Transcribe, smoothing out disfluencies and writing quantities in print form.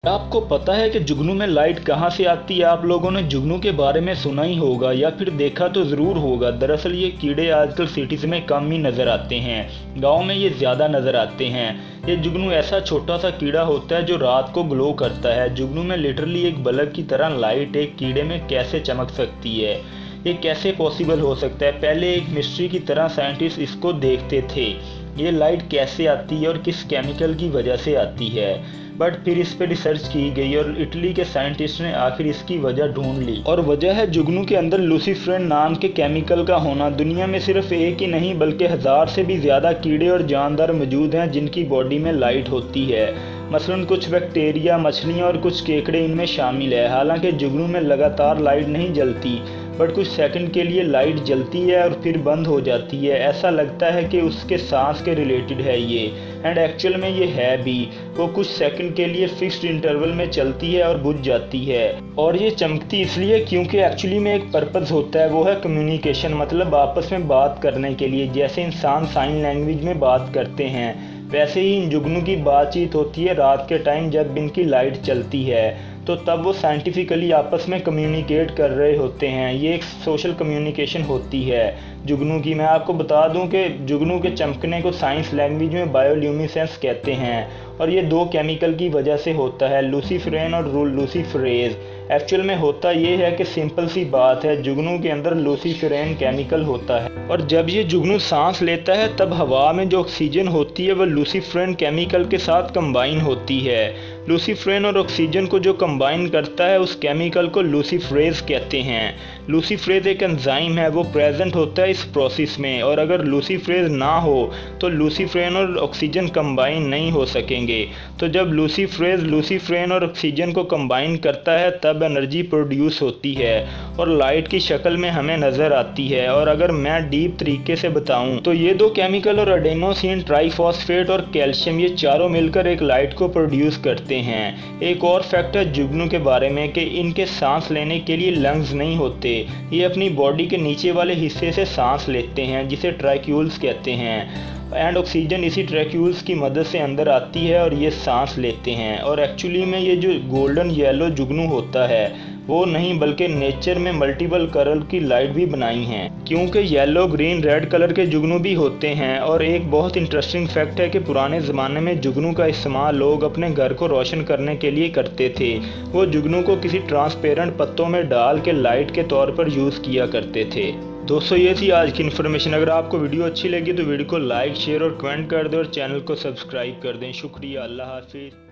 आपको पता है कि जुगनू में लाइट कहाँ से आती है। आप लोगों ने जुगनू के बारे में सुना ही होगा या फिर देखा तो ज़रूर होगा। दरअसल ये कीड़े आजकल सिटीज़ में कम ही नज़र आते हैं, गांव में ये ज़्यादा नज़र आते हैं। ये जुगनू ऐसा छोटा सा कीड़ा होता है जो रात को ग्लो करता है। जुगनू में लिटरली एक बल्ब की तरह लाइट एक कीड़े में कैसे चमक सकती है, ये कैसे पॉसिबल हो सकता है। पहले एक मिस्ट्री की तरह साइंटिस्ट इसको देखते थे, ये लाइट कैसे आती है और किस केमिकल की वजह से आती है। बट फिर इस पे रिसर्च की गई और इटली के साइंटिस्ट ने आखिर इसकी वजह ढूंढ ली, और वजह है जुगनू के अंदर लूसीफेरन नाम के केमिकल का होना। दुनिया में सिर्फ एक ही नहीं बल्कि 1000 से भी ज़्यादा कीड़े और जानदार मौजूद हैं जिनकी बॉडी में लाइट होती है। मसलन कुछ बैक्टीरिया, मछलियाँ और कुछ केकड़े इनमें शामिल है। हालांकि जुगनू में लगातार लाइट नहीं जलती, बट कुछ सेकंड के लिए लाइट जलती है और फिर बंद हो जाती है। ऐसा लगता है कि उसके सांस के रिलेटेड है ये, एंड एक्चुअल में ये है भी। वो कुछ सेकंड के लिए फिक्स्ड इंटरवल में चलती है और बुझ जाती है। और ये चमकती इसलिए क्योंकि एक्चुअली में एक पर्पस होता है, वो है कम्युनिकेशन, मतलब आपस में बात करने के लिए। जैसे इंसान साइन लैंग्वेज में बात करते हैं, वैसे ही इन जुगनू की बातचीत होती है रात के टाइम जब इनकी लाइट चलती है। तो तब वो साइंटिफिकली आपस में कम्युनिकेट कर रहे होते हैं। ये एक सोशल कम्युनिकेशन होती है जुगनू की। मैं आपको बता दूं कि जुगनू के चमकने को साइंस लैंग्वेज में बायोल्यूमिनेसेंस कहते हैं, और ये दो केमिकल की वजह से होता है, लूसीफेरन और लूसीफरेज। एक्चुअल में होता ये है कि सिंपल सी बात है, जुगनू के अंदर लूसीफेरन केमिकल होता है, और जब ये जुगनू सांस लेता है तब हवा में जो ऑक्सीजन होती है वह लूसीफेरन केमिकल के साथ कंबाइन होती है। लूसीफेरन और ऑक्सीजन को जो कंबाइन करता है उस केमिकल को लूसीफरेज कहते हैं। लूसीफरेज एक एंजाइम है, वो प्रेजेंट होता है इस प्रोसेस में, और अगर लूसीफरेज ना हो तो लूसीफेरन और ऑक्सीजन कंबाइन नहीं हो सकेंगे। तो जब लूसीफरेज लूसीफेरन और ऑक्सीजन को कंबाइन करता है तब एनर्जी प्रोड्यूस होती है और लाइट की शक्ल में हमें नज़र आती है। और अगर मैं डीप तरीके से बताऊं तो ये दो केमिकल और एडेनोसिन ट्राइफॉस्फेट और कैल्शियम, ये चारों मिलकर एक लाइट को प्रोड्यूस करते हैं। एक और फैक्ट है जुगनू के बारे में कि इनके सांस लेने के लिए लंग्स नहीं होते, ये अपनी बॉडी के नीचे वाले हिस्से से सांस लेते हैं जिसे ट्रैक्यूल्स कहते हैं, एंड ऑक्सीजन इसी ट्रैक्यूल्स की मदद से अंदर आती है और ये सांस लेते हैं। और एक्चुअली में ये जो गोल्डन येलो जुगनू होता है वो नहीं बल्कि नेचर में मल्टीपल कलर की लाइट भी बनाई हैं, क्योंकि येलो, ग्रीन, रेड कलर के जुगनू भी होते हैं। और एक बहुत इंटरेस्टिंग फैक्ट है कि पुराने ज़माने में जुगनू का इस्तेमाल लोग अपने घर को रोशन करने के लिए करते थे। वो जुगनू को किसी ट्रांसपेरेंट पत्तों में डाल के लाइट के तौर पर यूज़ किया करते थे। दोस्तों ये थी आज की इन्फॉर्मेशन। अगर आपको वीडियो अच्छी लगी तो वीडियो को लाइक, शेयर और कमेंट कर दें और चैनल को सब्सक्राइब कर दें। शुक्रिया, अल्लाह हाफिज़।